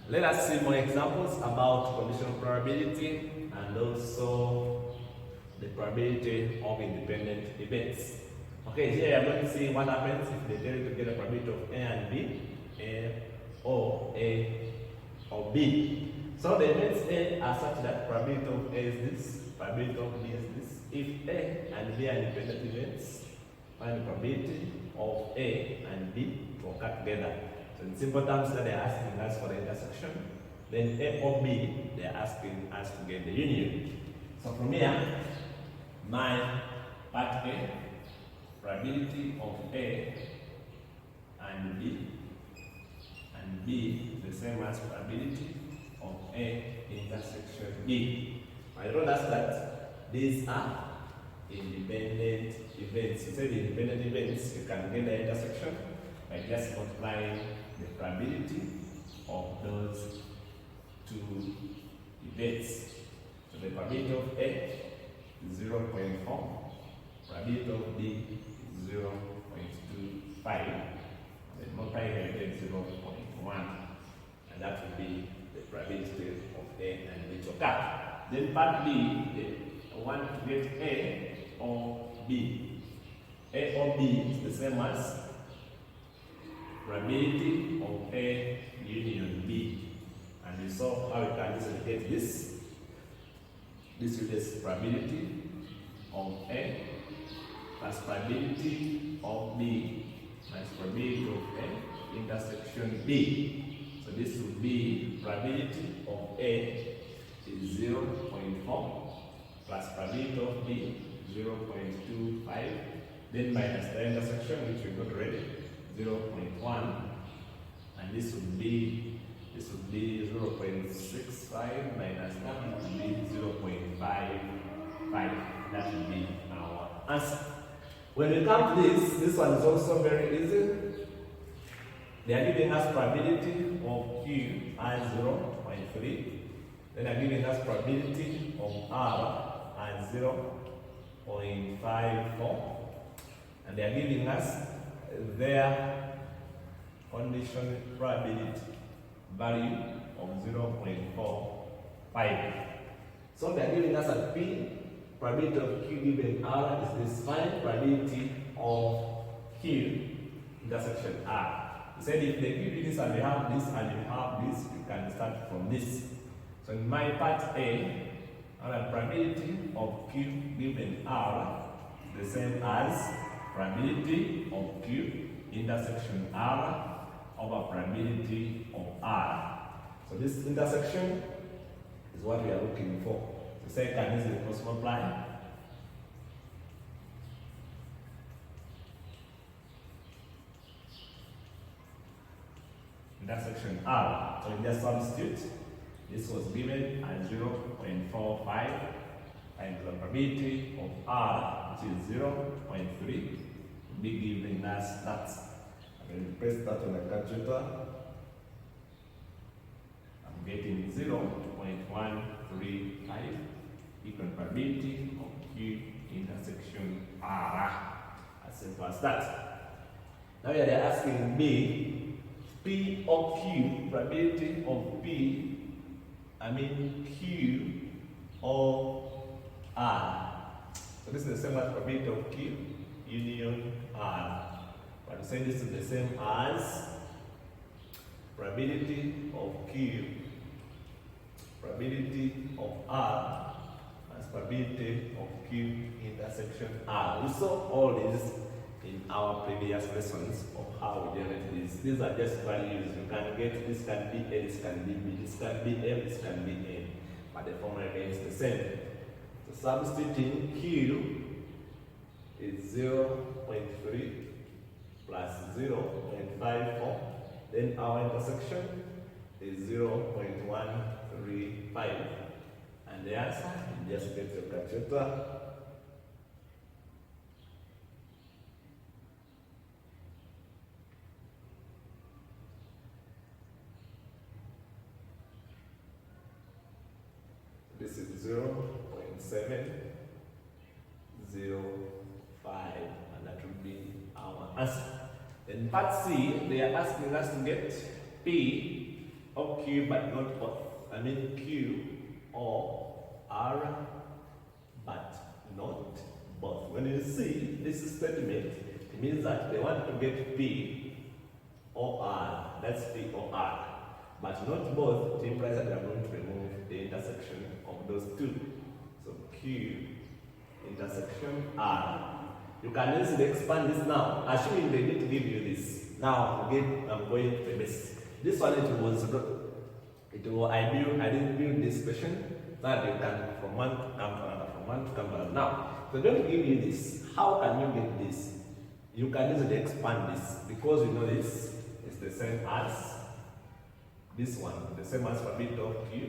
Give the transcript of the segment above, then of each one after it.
Let us see more examples about conditional probability and also the probability of independent events. Okay, here you are going to see what happens if they tell you to get a probability of A and B, A or B. So the events A are such that probability of A is this, probability of B is this. If A and B are independent events, find the probability of A and B to occur together. So in simple terms, that they are asking us for the intersection. Then A or B, they are asking us to get the union. So from here, my part A, probability of A and B is the same as probability of A intersection B. I told us that these are independent events. You say the independent events, you can get the intersection by just multiplying the probability of those two events. So the probability of A is 0.4, probability of B is 0.25, then multiply it with 0.1, and that will be the probability of A and B to occur. Then part B, I want to get A or B. A or B is the same as probability of A union B. And you saw how you can easily get this. This is probability of A plus probability of B minus probability of A intersection B. So this would be probability of A is 0.4 plus probability of B 0.25, then minus the intersection, which we got already, 0.1, and this would be 0.65 minus that would be 0.55. That would be our answer. When we come to this one is also very easy. They are giving us probability of Q as 0.3. Then they are giving us probability of R as 0.54. And they are giving us their condition probability value of 0.45. So they are giving us a P, probability of Q given R is this, find probability of Q intersection R. He said if they give you this and you have this and you have this, you can start from this. So in my part A, our probability of Q given R is the same as probability of Q intersection R over probability of R. So this intersection is what we are looking for. So say can easily cross multiply. Intersection R. So in just substitute, this was given as 0.45 times the probability of R, which is 0.3, be given as that. I'm going to press that on the calculator. I'm getting 0.135 equal probability of Q intersection R. As simple as that. Now they are asking me P of Q, probability of Q or R. So this is the same as probability of Q union R. But say this is the same as probability of Q, probability of R as probability of Q intersection R. We saw all these in our previous lessons of how we generate these. These are just values. You can get this can be A, this can be B, this can be M, this can be N. But the formula remains the same. So substituting Q is 0.3 plus 0.54. Then our intersection is 0.135. And the answer, you just get your calculator. This is 0.705, and that will be our answer. In part C, they are asking us to get P of Q but not both. I mean Q or R but not both. When you see this statement, it means that they want to get P or R. That's P or R. But not both. It implies that they are going to remove the intersection of those two. So Q intersection R. You can easily expand this now, assuming they need to give you this. Now again, I'm going to the base. This one I didn't build this question that you can from one to come to another, from one to come to another. Now, so don't give you this. How can you get this? You can easily expand this because you know this is the same as this one, the same as probability of Q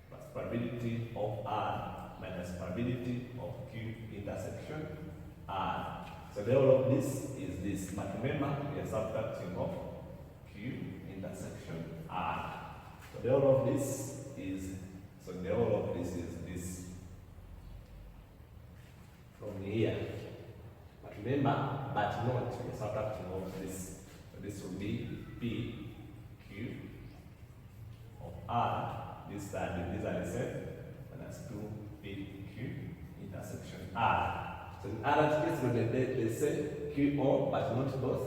plus probability of R minus probability of Q intersection R. So the whole of this is this. But remember, we are subtracting of Q intersection R. So the whole of this is this from here. But remember, but not, we are subtracting of this. So this will be P Q of R. These are the same. And that's 2P Q intersection R. So in other case, when they say Q or but not both,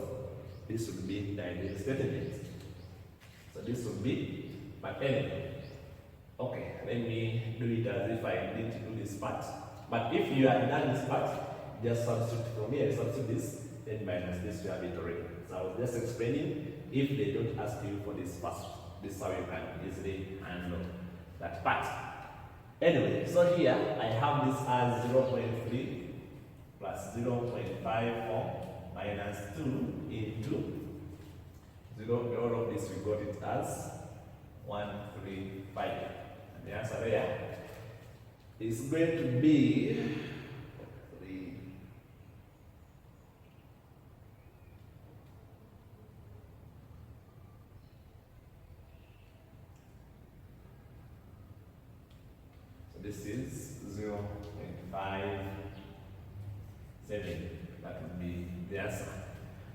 this would be the ideal statement. So this would be, but anyway. Okay, let me do it as if I need to do this part. But if you have done this part, just substitute from here, substitute this, then minus this to have it already. So I was just explaining if they don't ask you for this first, this is how you can easily handle that part. Anyway, so here I have this as 0.3 plus 0.54 minus 2 into 0, all of this we got it as 135. And the answer there is going to be 3. So this is 0.57. That would be the answer.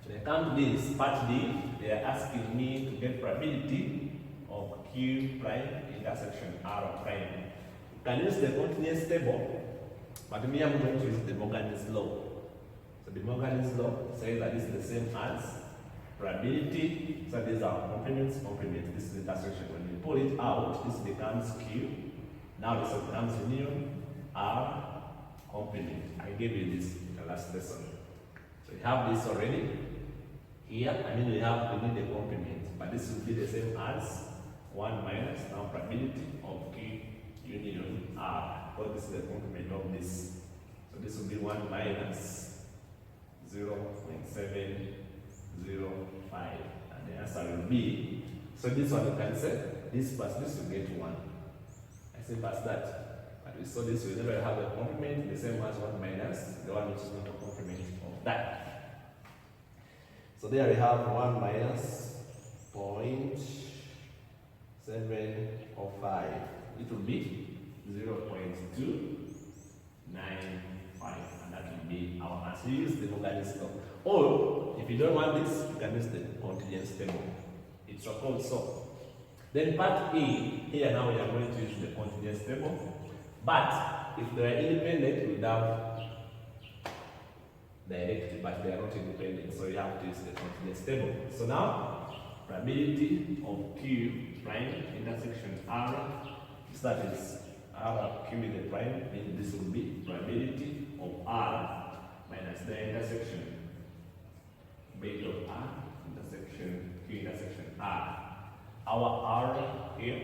When I come to this part D, they are asking me to get probability of Q prime intersection R prime. You can use the continuous table, but me I'm going to use the Morgan's law. So the Morgan's law says that this is the same as probability. So these are complements, this is the intersection. When you pull it out, this becomes Q. Now this becomes union R complement. I gave you this in the last lesson. So you have this already. Here, we need the complement, but this will be the same as 1 minus now probability of Q union R, because this is the complement of this. So this will be 1 minus 0.705, and the answer will be, so this one you can say, this plus this will get 1. I say plus that. But we saw this will never have a complement, the same as 1 minus the one which is not a complement of that. So there we have 1 minus 0.705. It will be 0.295, and that will be our answer. You use the Morgan's law. Or if you don't want this, you can use the contingency table. It's called so. Then part E, here now we are going to use the contingency table. But if they are independent, we would have direct, but they are not independent, so you have to use the contingency table. So now, probability of Q prime intersection R, that is R Q with the prime, means this will be probability of R minus the intersection beta of R intersection Q intersection R. Our R here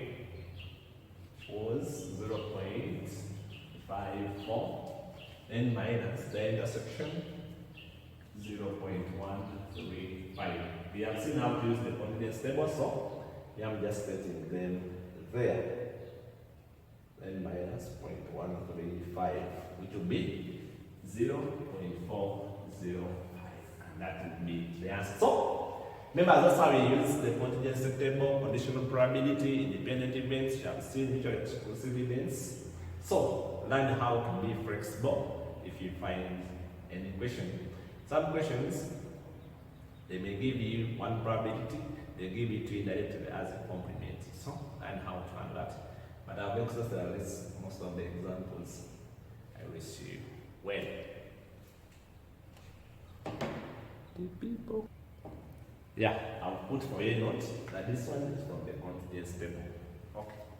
was 0.54, then minus the intersection 0.135. We have seen how to use the confidence table, so I'm just setting them there. Then minus 0.135, which will be 0.405, and that will be the answer. So remember, that's how we use the contingency table, conditional probability, independent events, you have seen mutual exclusive events. So learn how to be flexible if you find any question. Some questions, they may give you one probability, they they give it to you directly as a complement. So, and how to handle that. But I've exhausted at least most of the examples. I wish you well. Yeah, I'll put for you a note that this one is from the confidence table. Okay.